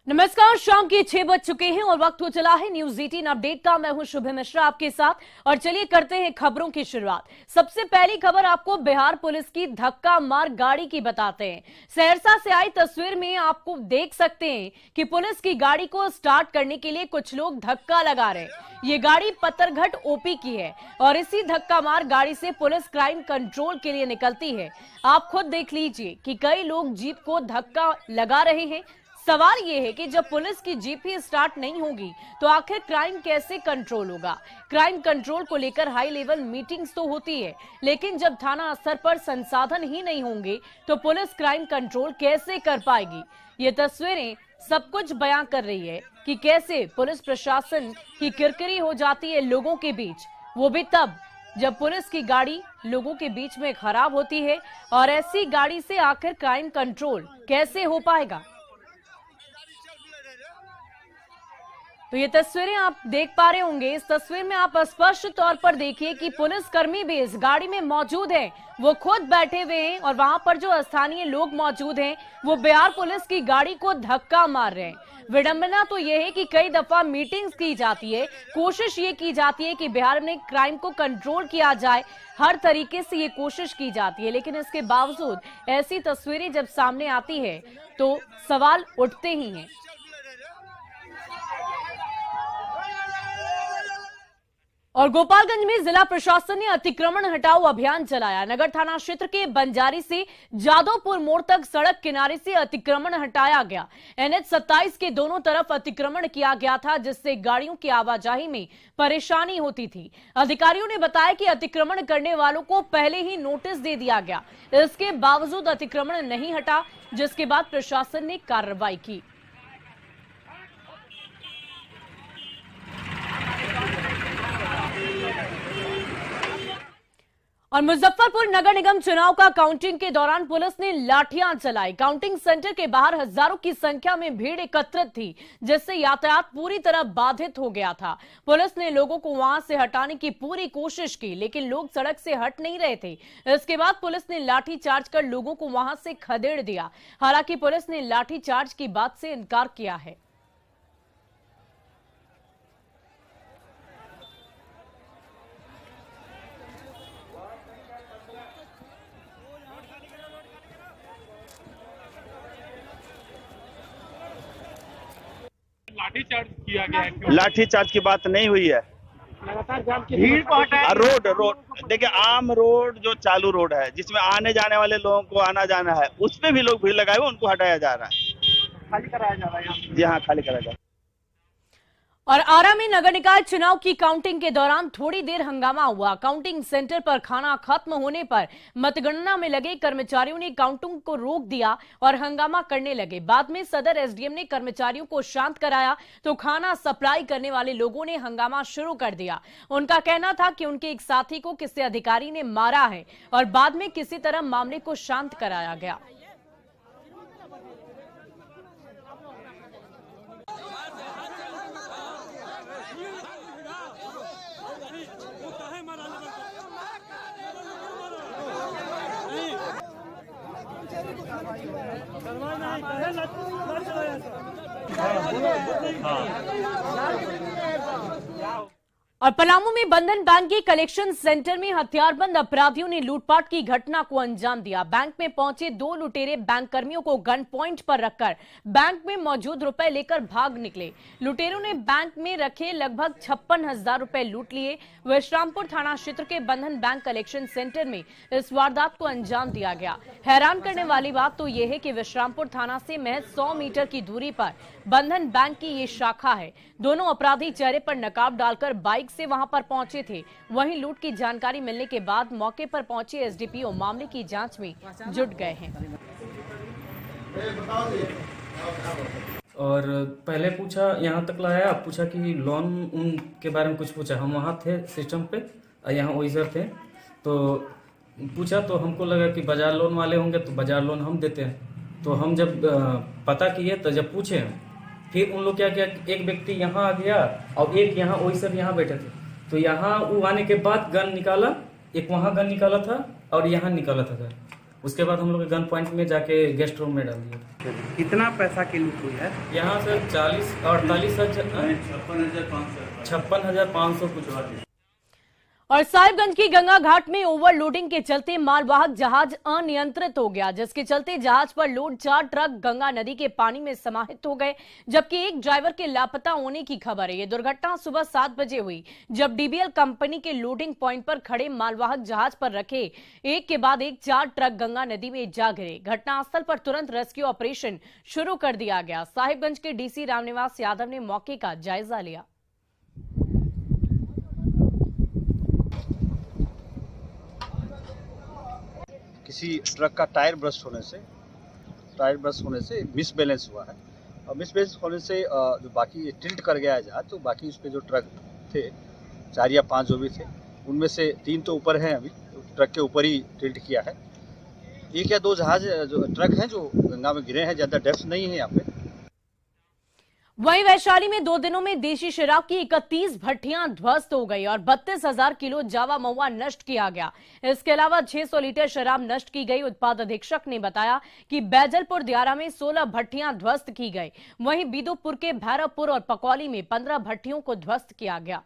नमस्कार, शाम के 6 बज चुके हैं और वक्त हो चला है न्यूज 18 अपडेट का। मैं हूं शुभ मिश्रा आपके साथ और चलिए करते हैं खबरों की शुरुआत। सबसे पहली खबर आपको बिहार पुलिस की धक्का मार गाड़ी की बताते हैं। सहरसा से आई तस्वीर में आपको देख सकते हैं कि पुलिस की गाड़ी को स्टार्ट करने के लिए कुछ लोग धक्का लगा रहे हैं। ये गाड़ी पत्थरघट ओपी की है और इसी धक्का मार गाड़ी से पुलिस क्राइम कंट्रोल के लिए निकलती है। आप खुद देख लीजिए कि कई लोग जीप को धक्का लगा रहे हैं। सवाल यह है कि जब पुलिस की जीप ही स्टार्ट नहीं होगी तो आखिर क्राइम कैसे कंट्रोल होगा। क्राइम कंट्रोल को लेकर हाई लेवल मीटिंग्स तो होती है, लेकिन जब थाना स्तर पर संसाधन ही नहीं होंगे तो पुलिस क्राइम कंट्रोल कैसे कर पाएगी। ये तस्वीरें सब कुछ बयां कर रही है कि कैसे पुलिस प्रशासन की किरकिरी हो जाती है लोगों के बीच, वो भी तब जब पुलिस की गाड़ी लोगों के बीच में खराब होती है। और ऐसी गाड़ी से आखिर क्राइम कंट्रोल कैसे हो पाएगा। तो ये तस्वीरें आप देख पा रहे होंगे। इस तस्वीर में आप स्पष्ट तौर पर देखिए कि पुलिसकर्मी भी इस गाड़ी में मौजूद हैं। वो खुद बैठे हुए हैं और वहां पर जो स्थानीय लोग मौजूद हैं वो बिहार पुलिस की गाड़ी को धक्का मार रहे हैं। विडंबना तो यह है कि कई दफा मीटिंग्स की जाती है, कोशिश ये की जाती है कि बिहार में क्राइम को कंट्रोल किया जाए, हर तरीके से ये कोशिश की जाती है, लेकिन इसके बावजूद ऐसी तस्वीरें जब सामने आती है तो सवाल उठते ही हैं। और गोपालगंज में जिला प्रशासन ने अतिक्रमण हटाओ अभियान चलाया। नगर थाना क्षेत्र के बंजारी से जादवपुर मोड़ तक सड़क किनारे से अतिक्रमण हटाया गया। NH 27 के दोनों तरफ अतिक्रमण किया गया था, जिससे गाड़ियों की आवाजाही में परेशानी होती थी। अधिकारियों ने बताया कि अतिक्रमण करने वालों को पहले ही नोटिस दे दिया गया, इसके बावजूद अतिक्रमण नहीं हटा, जिसके बाद प्रशासन ने कार्रवाई की। और मुजफ्फरपुर नगर निगम चुनाव का काउंटिंग के दौरान पुलिस ने लाठियां चलाई। काउंटिंग सेंटर के बाहर हजारों की संख्या में भीड़ एकत्रित थी, जिससे यातायात पूरी तरह बाधित हो गया था। पुलिस ने लोगों को वहां से हटाने की पूरी कोशिश की, लेकिन लोग सड़क से हट नहीं रहे थे। इसके बाद पुलिस ने लाठी चार्ज कर लोगों को वहां से खदेड़ दिया। हालांकि पुलिस ने लाठी चार्ज की बात से इनकार किया है। लाठीचार्ज किया गया है। लाठीचार्ज की बात नहीं हुई है। भीड़ को हटाया। रोड देखिए, आम रोड जो चालू रोड है जिसमें आने जाने वाले लोगों को आना जाना है, उस पे भी लोग भीड़ लगाए हुए, उनको हटाया जा रहा है, खाली कराया जा रहा है। जी हाँ, खाली कराया जा रहा है। और आरा में नगर निकाय चुनाव की काउंटिंग के दौरान थोड़ी देर हंगामा हुआ। काउंटिंग सेंटर पर खाना खत्म होने पर मतगणना में लगे कर्मचारियों ने काउंटिंग को रोक दिया और हंगामा करने लगे। बाद में सदर एसडीएम ने कर्मचारियों को शांत कराया तो खाना सप्लाई करने वाले लोगों ने हंगामा शुरू कर दिया। उनका कहना था कि उनके एक साथी को किसी अधिकारी ने मारा है और बाद में किसी तरह मामले को शांत कराया गया। और पलामू में बंधन बैंक के कलेक्शन सेंटर में हथियारबंद अपराधियों ने लूटपाट की घटना को अंजाम दिया। बैंक में पहुंचे दो लुटेरे बैंक कर्मियों को गन पॉइंट पर रखकर बैंक में मौजूद रुपए लेकर भाग निकले। लुटेरों ने बैंक में रखे लगभग 56,000 रुपए लूट लिए। विश्रामपुर थाना क्षेत्र के बंधन बैंक कलेक्शन सेंटर में इस वारदात को अंजाम दिया गया। हैरान करने वाली बात तो यह है कि विश्रामपुर थाना से महज 100 मीटर की दूरी पर बंधन बैंक की ये शाखा है। दोनों अपराधी चेहरे पर नकाब डालकर बाइक से वहां पर पहुंचे थे। वहीं लूट की जानकारी मिलने के बाद मौके पर पहुंचे एसडीपीओ मामले की जांच में जुट गए हैं। और पहले पूछा, यहाँ तक लाया, पूछा कि लोन उनके बारे में कुछ पूछा। हम वहाँ थे सिस्टम पे, यहाँ ऑफिसर थे, तो पूछा तो हमको लगा कि बाजार लोन वाले होंगे तो बाजार लोन हम देते हैं। तो हम जब पता किए तो जब पूछे, फिर उन लोग क्या किया, एक व्यक्ति यहाँ आ गया और एक यहाँ ऑफिसर यहाँ बैठे थे। तो यहाँ वो आने के बाद गन निकाला, एक वहाँ गन निकाला था और यहाँ निकाला था। उसके बाद हम लोग गन पॉइंट में जाके गेस्ट रूम में डाल दिया। कितना पैसा की लूट हुई है? यहाँ से 56,500 कुछ। और साहिबगंज की गंगा घाट में ओवरलोडिंग के चलते मालवाहक जहाज अनियंत्रित हो गया, जिसके चलते जहाज पर लोड 4 ट्रक गंगा नदी के पानी में समाहित हो गए, जबकि एक ड्राइवर के लापता होने की खबर है। यह दुर्घटना सुबह 7 बजे हुई, जब डीबीएल कंपनी के लोडिंग पॉइंट पर खड़े मालवाहक जहाज पर रखे एक के बाद एक 4 ट्रक गंगा नदी में जा गिरे। घटनास्थल पर तुरंत रेस्क्यू ऑपरेशन शुरू कर दिया गया। साहिबगंज के डीसी रामनिवास यादव ने मौके का जायजा लिया। किसी ट्रक का टायर ब्रस्ट होने से मिसबैलेंस हुआ है, और मिसबैलेंस होने से जो बाकी टिल्ट कर गया है जहाज, तो बाकी उस पे जो ट्रक थे 4 या 5 जो भी थे, उनमें से 3 तो ऊपर हैं, अभी ट्रक के ऊपर ही टिल्ट किया है। 1 या 2 जहाज जो ट्रक हैं जो गंगा में गिरे हैं, ज़्यादा डेप्थ नहीं है यहाँ पे। वहीं वैशाली में 2 दिनों में देशी शराब की 31 भट्टियां ध्वस्त हो गई और 32,000 किलो जावा महुआ नष्ट किया गया। इसके अलावा 600 लीटर शराब नष्ट की गई। उत्पाद अधीक्षक ने बताया कि बैजलपुर दियारा में 16 भट्टियां ध्वस्त की गई। वहीं बीदोपुर के भैरवपुर और पकौली में 15 भट्टियों को ध्वस्त किया गया।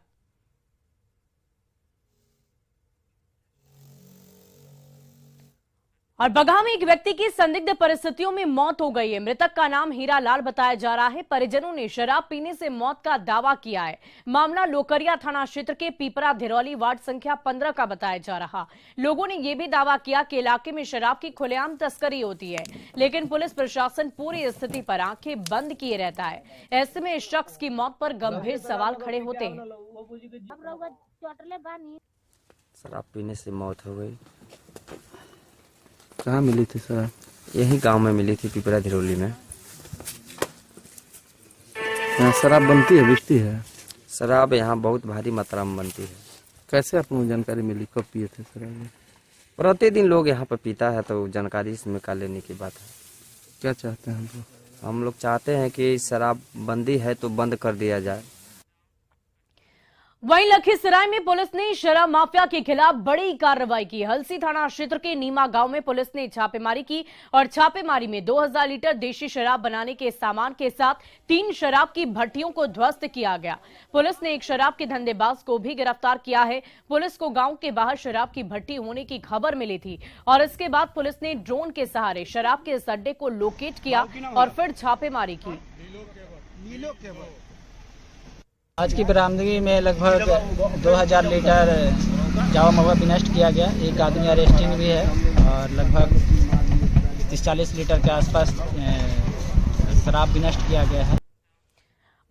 और बगहा में एक व्यक्ति की संदिग्ध परिस्थितियों में मौत हो गई है। मृतक का नाम हीरा लाल बताया जा रहा है। परिजनों ने शराब पीने से मौत का दावा किया है। मामला लोकरिया थाना क्षेत्र के पीपरा धिरौली वार्ड संख्या 15 का बताया जा रहा। लोगों ने यह भी दावा किया कि इलाके में शराब की खुलेआम तस्करी होती है, लेकिन पुलिस प्रशासन पूरी स्थिति पर आंखें बंद किए रहता है। ऐसे में इस शख्स की मौत पर गंभीर सवाल खड़े होते हैं। शराब पीने से मौत हो गई। कहाँ मिली थी सर? यही गांव में मिली थी, पीपरा धिरौली में। यहाँ शराब बनती है, बिकती है? शराब यहाँ बहुत भारी मात्रा में बनती है। कैसे आपको जानकारी मिली? कब पिए थे शराब? प्रतिदिन लोग यहाँ पर पीता है, तो जानकारी इसमें का लेने की बात है। क्या चाहते हैं हम लोग चाहते हैं कि शराब बंदी है तो बंद कर दिया जाए। वहीं लखीसराय में पुलिस ने शराब माफिया के खिलाफ बड़ी कार्रवाई की। हलसी थाना क्षेत्र के नीमा गांव में पुलिस ने छापेमारी की और छापेमारी में 2000 लीटर देशी शराब बनाने के सामान के साथ 3 शराब की भट्टियों को ध्वस्त किया गया। पुलिस ने एक शराब के धंधेबाज को भी गिरफ्तार किया है। पुलिस को गांव के बाहर शराब की भट्टी होने की खबर मिली थी और इसके बाद पुलिस ने ड्रोन के सहारे शराब के इस अड्डे को लोकेट किया और फिर छापेमारी की। आज की बरामदगी में लगभग 2000 लीटर जावा महुआ भी नष्ट किया गया। एक आदमी अरेस्टिंग भी है और लगभग 30-40 लीटर के आसपास शराब भी नष्ट किया गया है।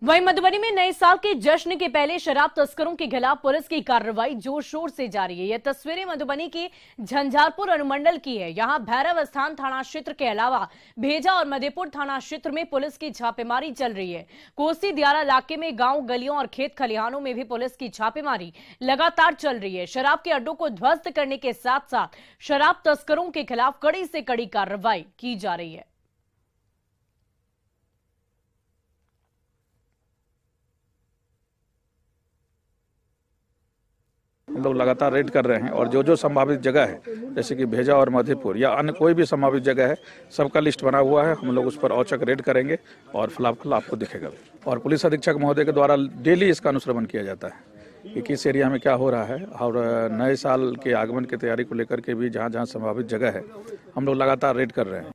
वहीं मधुबनी में नए साल के जश्न के पहले शराब तस्करों के खिलाफ पुलिस की कार्रवाई जोर शोर से जारी है। यह तस्वीरें मधुबनी के झंझारपुर अनुमंडल की है। यहां भैरव स्थान थाना क्षेत्र के अलावा भेजा और मधेपुर थाना क्षेत्र में पुलिस की छापेमारी चल रही है। कोसी दियारा इलाके में गांव गलियों और खेत खलिहानों में भी पुलिस की छापेमारी लगातार चल रही है। शराब के अड्डों को ध्वस्त करने के साथ साथ शराब तस्करों के खिलाफ कड़ी से कड़ी कार्रवाई की जा रही है। लोग लगातार रेड कर रहे हैं और जो जो संभावित जगह है, जैसे कि भेजा और मधेपुर या अन्य कोई भी संभावित जगह है, सबका लिस्ट बना हुआ है। हम लोग उस पर औचक रेड करेंगे और फिलहाल आपको दिखेगा। और पुलिस अधीक्षक महोदय के द्वारा डेली इसका अनुश्रवण किया जाता है कि किस एरिया में क्या हो रहा है, और नए साल के आगमन की तैयारी को लेकर के भी जहाँ जहाँ संभावित जगह है हम लोग लगातार रेड कर रहे हैं।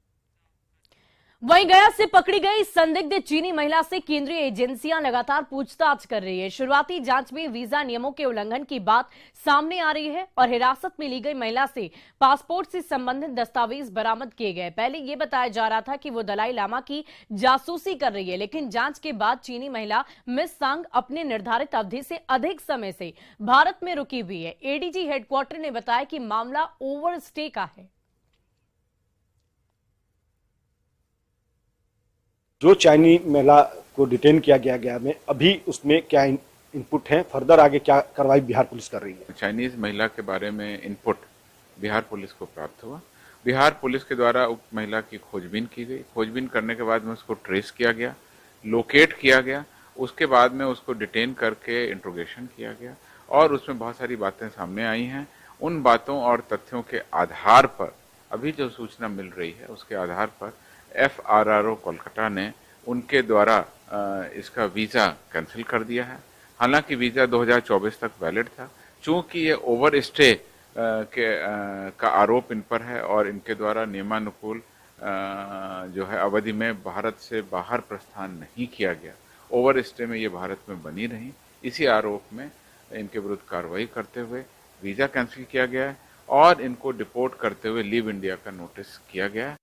वहीं गया से पकड़ी गई संदिग्ध चीनी महिला से केंद्रीय एजेंसियां लगातार पूछताछ कर रही है। शुरुआती जांच में वीजा नियमों के उल्लंघन की बात सामने आ रही है और हिरासत में ली गई महिला से पासपोर्ट से संबंधित दस्तावेज बरामद किए गए। पहले यह बताया जा रहा था कि वो दलाई लामा की जासूसी कर रही है, लेकिन जांच के बाद चीनी महिला मिस सांग अपने निर्धारित अवधि से अधिक समय से भारत में रुकी हुई है। एडीजी हेडक्वार्टर ने बताया कि मामला ओवरस्टे का है। जो चाइनी महिला को डिटेन किया गया में अभी उसमें क्या इनपुट है, फर्दर आगे क्या कार्रवाई बिहार पुलिस कर रही है? चाइनीज महिला के बारे में इनपुट बिहार पुलिस को प्राप्त हुआ। बिहार पुलिस के द्वारा उक्त महिला की खोजबीन की गई। खोजबीन करने के बाद में उसको ट्रेस किया गया, लोकेट किया गया। उसके बाद में उसको डिटेन करके इंट्रोगेशन किया गया और उसमें बहुत सारी बातें सामने आई हैं। उन बातों और तथ्यों के आधार पर अभी जो सूचना मिल रही है उसके आधार पर FRRO कोलकाता ने उनके द्वारा इसका वीज़ा कैंसिल कर दिया है। हालांकि वीज़ा 2024 तक वैलिड था। चूंकि ये ओवर स्टे का आरोप इन पर है और इनके द्वारा नियमानुकूल जो है अवधि में भारत से बाहर प्रस्थान नहीं किया गया, ओवर स्टे में ये भारत में बनी रही, इसी आरोप में इनके विरुद्ध कार्रवाई करते हुए वीज़ा कैंसिल किया गया है और इनको डिपोर्ट करते हुए लीव इंडिया का नोटिस किया गया है।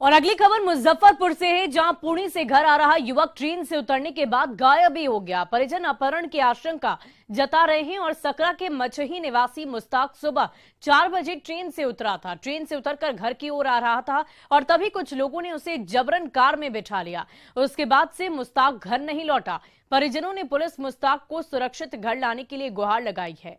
और अगली खबर मुजफ्फरपुर से है, जहां पुणे से घर आ रहा युवक ट्रेन से उतरने के बाद गायब ही हो गया। परिजन अपहरण की आशंका जता रहे हैं और सकरा के मचही निवासी मुस्ताक सुबह 4 बजे ट्रेन से उतरा था। ट्रेन से उतरकर घर की ओर आ रहा था और तभी कुछ लोगों ने उसे जबरन कार में बिठा लिया। उसके बाद से मुस्ताक घर नहीं लौटा। परिजनों ने पुलिस मुस्ताक को सुरक्षित घर लाने के लिए गुहार लगाई है।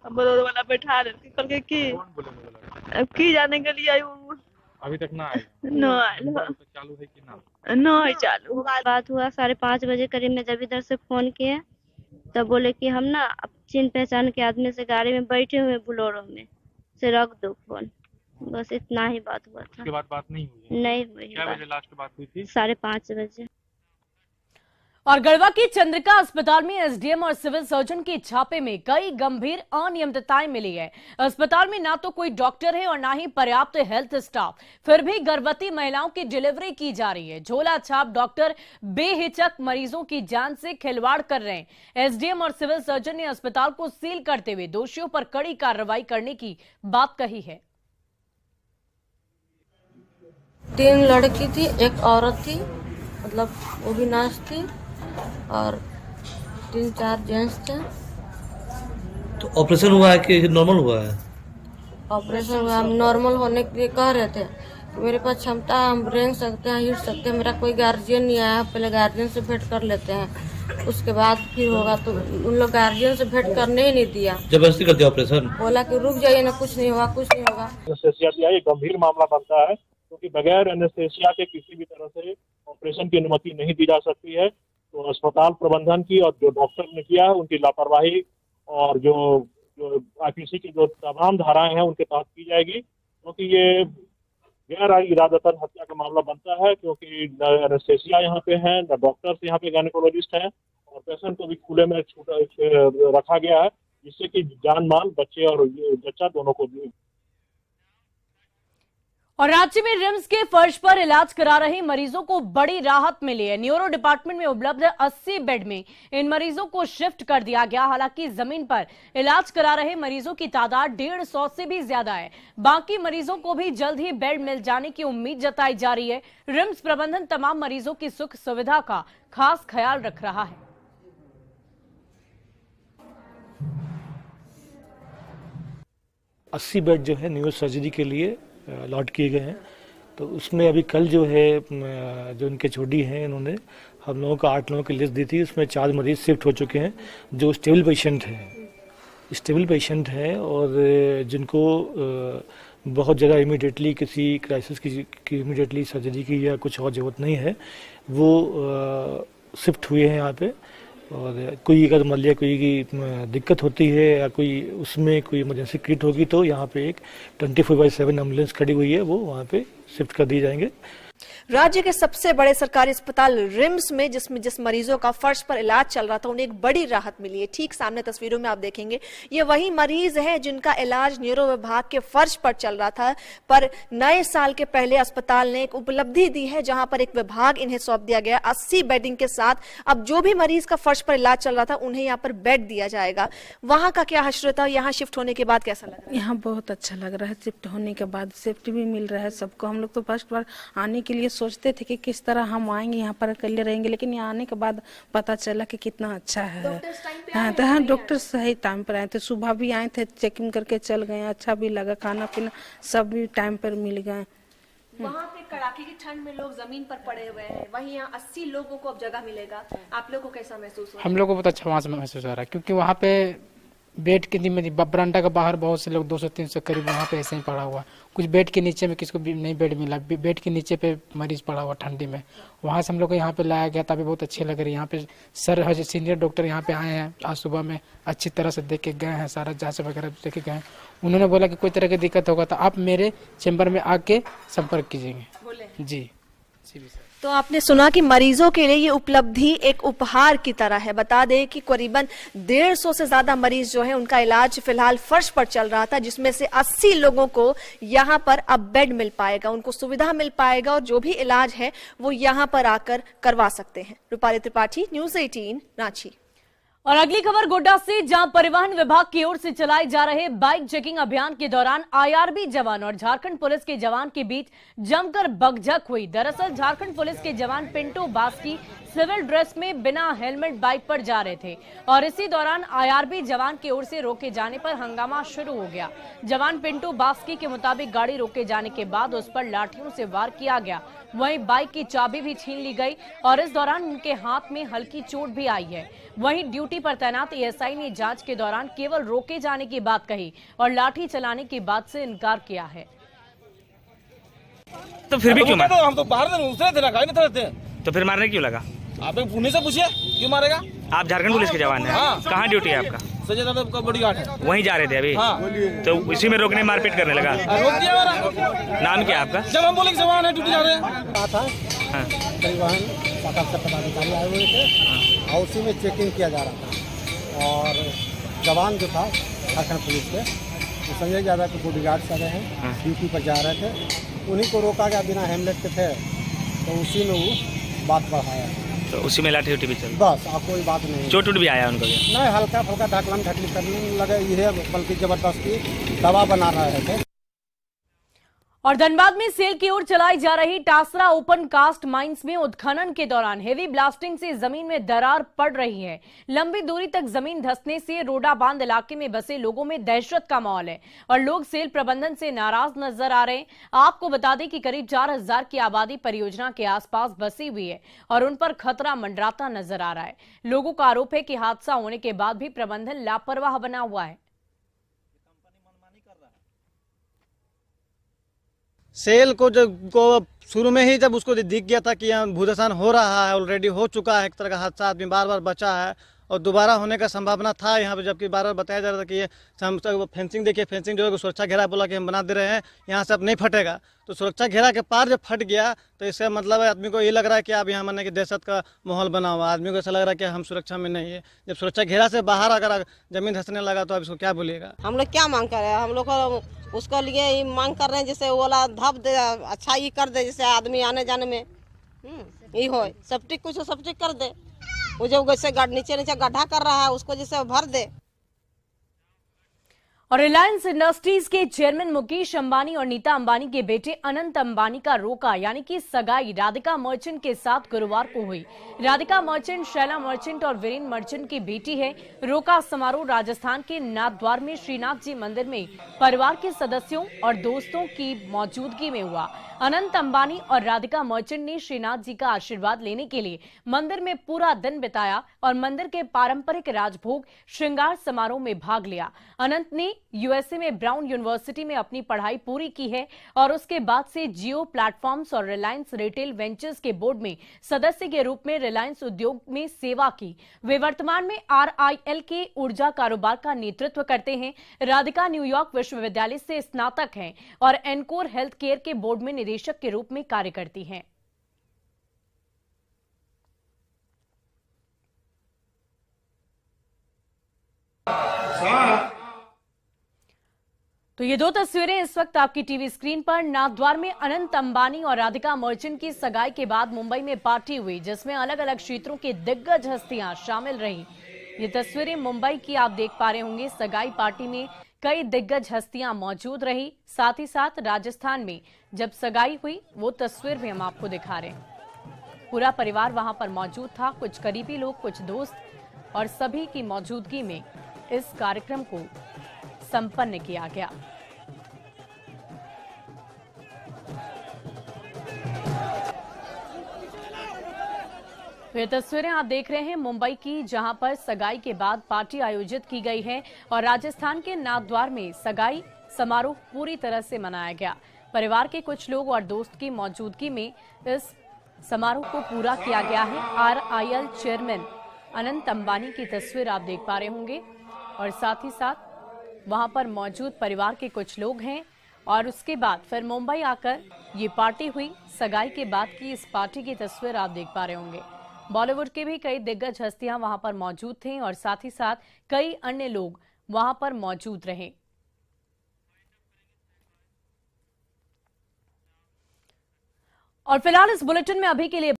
बरोरो वाला बैठा रहे करके की जाने के लिए अभी तक ना आए चालू है कि ना चालू। बात हुआ 5:30 बजे करीब में, जब इधर से फोन किए तब बोले कि हम ना चिन्ह पहचान के आदमी से गाड़ी में बैठे हुए बोलेरो में से रख दो फोन। बस इतना ही बात हुआ था। उसके बाद बात नहीं हुई? नहीं हुई। क्या बजे लास्ट बात हुई थी? 5:30 बजे। और गढ़वा की चंद्रिका अस्पताल में एसडीएम और सिविल सर्जन के छापे में कई गंभीर अनियमितताएं मिली है। अस्पताल में ना तो कोई डॉक्टर है और ना ही पर्याप्त हेल्थ स्टाफ, फिर भी गर्भवती महिलाओं की डिलीवरी की जा रही है। झोला छाप डॉक्टर बेहिचक मरीजों की जान से खिलवाड़ कर रहे हैं। एसडीएम और सिविल सर्जन ने अस्पताल को सील करते हुए दोषियों पर कड़ी कार्रवाई करने की बात कही है। 3 लड़की थी, एक औरत थी, मतलब वो भी नर्स थी, और 3-4 जेंट्स थे। तो ऑपरेशन हुआ है कि नॉर्मल हुआ है? ऑपरेशन हुआ। हम नॉर्मल होने के लिए कह रहे थे कि मेरे पास क्षमता है, हम रेंग सकते हैं, हिट सकते हैं। मेरा कोई गार्जियन नहीं आया, पहले गार्जियन से भेंट कर लेते हैं, उसके बाद फिर होगा। तो उन लोग गार्जियन से भेंट करने ही नहीं दिया, जबरदस्ती कर दिया ऑपरेशन। बोला कि रुक जाइए ना, कुछ नहीं होगा, कुछ नहीं होगा। एनेस्थेसिया दिया, ये गंभीर मामला बनता है, क्योंकि बगैर एनेस्थेसिया के किसी भी तरह से ऑपरेशन की अनुमति नहीं दी जा सकती है। तो अस्पताल प्रबंधन की और जो डॉक्टर ने किया है उनकी लापरवाही और जो आईपीसी की जो तमाम धाराएं हैं उनके तहत की जाएगी, क्योंकि ये गैर इरादतन हत्या का मामला बनता है। क्योंकि न एनेस्थेसिया यहाँ पे है, न डॉक्टर्स यहाँ पे गायनेकोलॉजिस्ट हैं, और पेशेंट को भी खुले में रखा गया है, जिससे कि जान माल बच्चे और बच्चा दोनों को भी। और राज्य में रिम्स के फर्श पर इलाज करा रहे मरीजों को बड़ी राहत मिली है। न्यूरो डिपार्टमेंट में उपलब्ध 80 बेड में इन मरीजों को शिफ्ट कर दिया गया। हालांकि जमीन पर इलाज करा रहे मरीजों की तादाद 150 से भी ज्यादा है। बाकी मरीजों को भी जल्द ही बेड मिल जाने की उम्मीद जताई जा रही है। रिम्स प्रबंधन तमाम मरीजों की सुख सुविधा का खास ख्याल रख रहा है। 80 बेड जो है न्यूरो सर्जरी के लिए अलॉट किए गए हैं। तो उसमें अभी कल जो है जो इनके छोटी हैं, इन्होंने हम लोगों को 8 लोगों की लिस्ट दी थी, उसमें 4 मरीज शिफ्ट हो चुके हैं जो स्टेबल पेशेंट हैं और जिनको बहुत ज़्यादा इमीडिएटली किसी क्राइसिस की इमीडिएटली सर्जरी की या कुछ और ज़रूरत नहीं है, वो शिफ्ट हुए हैं यहाँ पे। और कोई अगर मान लिया कोई की दिक्कत होती है या कोई उसमें कोई इमरजेंसी क्रिएट होगी तो यहाँ पे एक 24/7 एम्बुलेंस खड़ी हुई है, वो वहाँ पे शिफ्ट कर दिए जाएंगे। राज्य के सबसे बड़े सरकारी अस्पताल रिम्स में जिस मरीजों का फर्श पर इलाज चल रहा था उन्हें एक बड़ी राहत मिली है। ठीक सामने तस्वीरों में आप देखेंगे ये वही मरीज है जिनका इलाज न्यूरो विभाग के फर्श पर चल रहा था, पर नए साल के पहले अस्पताल ने एक उपलब्धि दी है जहां पर एक विभाग इन्हें सौंप दिया गया 80 बेडिंग के साथ। अब जो भी मरीज का फर्श पर इलाज चल रहा था उन्हें यहाँ पर बेड दिया जाएगा। वहां का क्या हश्र था, यहाँ शिफ्ट होने के बाद कैसा लग रहा है? यहाँ बहुत अच्छा लग रहा है। शिफ्ट होने के बाद सेफ्टी भी मिल रहा है सबको। हम लोग तो फर्स्ट बार आने के लिए सोचते थे कि किस तरह हम आएंगे यहाँ पर अकेले रहेंगे, लेकिन यहाँ आने के बाद पता चला कि कितना अच्छा है। हाँ, डॉक्टर सही टाइम पर आए थे, सुबह भी आए थे, चेकिंग करके चल गए। अच्छा भी लगा, खाना पीना सब भी टाइम पर मिल गए। वहाँ पे कड़ाके की ठंड में लोग जमीन पर पड़े हुए हैं, वहीं यहाँ 80 लोगों को अब जगह मिलेगा। आप लोगों को कैसा महसूस हो रहा है? हम लोग को बहुत अच्छा महसूस हो रहा है, क्योंकि वहाँ पे बेड के बरामदा के बाहर बहुत से लोग 200-300 करीब वहाँ पे ऐसे ही पड़ा हुआ। कुछ बेड के नीचे में किसको नहीं बेड मिला, बेड के नीचे पे मरीज पड़ा हुआ ठंडी में। वहाँ से हम लोग को यहाँ पे लाया गया था, अभी बहुत अच्छे लग रही है। यहाँ पे सर सीनियर डॉक्टर यहाँ पे आए हैं, आज सुबह में अच्छी तरह से देख के गए हैं, सारा जाँच वगैरह देख के गए हैं। उन्होंने बोला कि कोई तरह की दिक्कत होगा तो आप मेरे चैम्बर में आके संपर्क कीजिएगा। जी तो आपने सुना कि मरीजों के लिए ये उपलब्धि एक उपहार की तरह है। बता दें कि करीबन 150 से ज्यादा मरीज जो है उनका इलाज फिलहाल फर्श पर चल रहा था, जिसमें से 80 लोगों को यहाँ पर अब बेड मिल पाएगा, उनको सुविधा मिल पाएगा और जो भी इलाज है वो यहाँ पर आकर करवा सकते हैं। रूपाली त्रिपाठी, न्यूज़ 18, रांची। और अगली खबर गोड्डा से, जहां परिवहन विभाग की ओर से चलाए जा रहे बाइक चेकिंग अभियान के दौरान आईआरबी जवान और झारखंड पुलिस के जवान के बीच जमकर बकझक हुई। दरअसल झारखंड पुलिस के जवान पिंटू बास्की सिविल ड्रेस में बिना हेलमेट बाइक पर जा रहे थे और इसी दौरान आईआरबी जवान की ओर से रोके जाने पर हंगामा शुरू हो गया। जवान पिंटू बास्की के मुताबिक गाड़ी रोके जाने के बाद उस पर लाठियों से वार किया गया, वहीं बाइक की चाबी भी छीन ली गई और इस दौरान उनके हाथ में हल्की चोट भी आई है। वहीं ड्यूटी पर तैनात एएसआई ने जांच के दौरान केवल रोके जाने की बात कही और लाठी चलाने की बात से इनकार किया है। तो फिर भी क्यों मारे? हम तो बाहर दूसरे थे ना, गाड़ी में थे। तो फिर मारने क्यों लगा? आप पुणे से पूछिए क्यों मारेगा? आप झारखंड पुलिस के जवान हैं? हाँ। कहाँ ड्यूटी है आपका? संजय दादा का बॉडीगार्ड है। वहीं जा रहे थे अभी? हाँ। तो इसी में रोकने मारपीट करने लगा? रोक दिया हमारा। नाम क्या है आपका? जब हम बोले जवान है ड्यूटी जा रहे हैं। हाँ। परिवहन शाखा से पदाधिकारी आए हुए थे और उसी में चेकिंग किया जा रहा था और जवान जो था झारखंड पुलिस के, तो संजय यादव के बॉडीगार्ड से रहे हैं, ड्यूटी पर जा रहे थे, उन्हीं को रोका गया बिना हेलमेट के थे, तो उसी में वो बात बढ़ाया। तो उसी में लाठी उठी भी चल? बस, अब कोई बात नहीं। चोट उठ भी आया उनको? नहीं, हल्का फुल्का ढकलम ढकली करने लगे, ये बल्कि जबरदस्ती दवा बना रहे थे। और धनबाद में सेल की ओर चलाई जा रही टासरा ओपन कास्ट माइंस में उत्खनन के दौरान हेवी ब्लास्टिंग से जमीन में दरार पड़ रही है। लंबी दूरी तक जमीन धंसने से रोडा बांध इलाके में बसे लोगों में दहशत का माहौल है और लोग सेल प्रबंधन से नाराज नजर आ रहे हैं। आपको बता दें कि करीब 4000 की आबादी परियोजना के आसपास बसी हुई है और उन पर खतरा मंडराता नजर आ रहा है। लोगों का आरोप है कि हादसा होने के बाद भी प्रबंधन लापरवाह बना हुआ है। सेल को शुरू में ही जब उसको दिख गया था कि यहाँ भूदसान हो रहा है, ऑलरेडी हो चुका है, एक तरह का हादसा आदमी बार बार बचा है और दोबारा होने का संभावना था यहाँ पे, जबकि बार बार बताया जा रहा था कि ये फेंसिंग देखिए, फेंसिंग जो है सुरक्षा घेरा बोला कि हम बना दे रहे हैं, यहाँ से अब नहीं फटेगा। तो सुरक्षा घेरा के पार जब फट गया तो इसका मतलब है आदमी को ये लग रहा है कि अब यहाँ माने कि दहशत का माहौल बना हुआ, आदमी को ऐसा लग रहा है कि हम सुरक्षा में नहीं है। जब सुरक्षा घेरा से बाहर अगर जमीन धंसने लगा तो अब इसको क्या बोलिएगा? हम लोग क्या मांग कर रहे हैं? हम लोग को उसको लिए ही मांग कर रहे हैं जैसे ओला धप दे, अच्छा ही कर दे, जैसे आदमी आने जाने में ये हो, सेफ्टी कुछ सेफ्टी कर दे, वो जो वैसे नीचे नीचे गड्ढा कर रहा है उसको जैसे भर दे। और रिलायंस इंडस्ट्रीज के चेयरमैन मुकेश अंबानी और नीता अंबानी के बेटे अनंत अंबानी का रोका यानी कि सगाई राधिका मर्चेंट के साथ गुरुवार को हुई। राधिका मर्चेंट शैला मर्चेंट और वीरेन मर्चेंट की बेटी है। रोका समारोह राजस्थान के नाथद्वार में श्रीनाथ जी मंदिर में परिवार के सदस्यों और दोस्तों की मौजूदगी में हुआ। अनंत अंबानी और राधिका मर्चेंट ने श्रीनाथ जी का आशीर्वाद लेने के लिए मंदिर में पूरा दिन बिताया और मंदिर के पारंपरिक राजभोग श्रृंगार समारोह में भाग लिया। अनंत ने यूएसए में ब्राउन यूनिवर्सिटी में अपनी पढ़ाई पूरी की है और उसके बाद से जियो प्लेटफॉर्म्स और रिलायंस रिटेल वेंचर्स के बोर्ड में सदस्य के रूप में रिलायंस उद्योग में सेवा की। वे वर्तमान में RIL के ऊर्जा कारोबार का नेतृत्व करते हैं। राधिका न्यूयॉर्क विश्वविद्यालय से स्नातक हैं और एनकोर हेल्थ केयर के बोर्ड में निदेशक के रूप में कार्य करती हैं। तो ये दो तस्वीरें इस वक्त आपकी टीवी स्क्रीन पर। नाथद्वार में अनंत अंबानी और राधिका मर्चेंट की सगाई के बाद मुंबई में पार्टी हुई जिसमें अलग अलग क्षेत्रों की दिग्गज हस्तियां शामिल रही। ये तस्वीरें मुंबई की आप देख पा रहे होंगे। सगाई पार्टी में कई दिग्गज हस्तियां मौजूद रही। साथ ही साथ राजस्थान में जब सगाई हुई वो तस्वीर भी हम आपको दिखा रहे हैं। पूरा परिवार वहां पर मौजूद था, कुछ करीबी लोग, कुछ दोस्त और सभी की मौजूदगी में इस कार्यक्रम को संपन्न किया गया। तो ये तस्वीरें आप देख रहे हैं मुंबई की, जहां पर सगाई के बाद पार्टी आयोजित की गई है और राजस्थान के नाथद्वार में सगाई समारोह पूरी तरह से मनाया गया। परिवार के कुछ लोग और दोस्त की मौजूदगी में इस समारोह को पूरा किया गया है। RIL चेयरमैन अनंत अंबानी की तस्वीर आप देख पा रहे होंगे और साथ ही साथ वहां पर मौजूद परिवार के कुछ लोग हैं और उसके बाद फिर मुंबई आकर ये पार्टी हुई। सगाई के बाद की इस पार्टी की तस्वीर आप देख पा रहे होंगे। बॉलीवुड के भी कई दिग्गज हस्तियां वहां पर मौजूद थे और साथ ही साथ कई अन्य लोग वहां पर मौजूद रहे। और फिलहाल इस बुलेटिन में अभी के लिए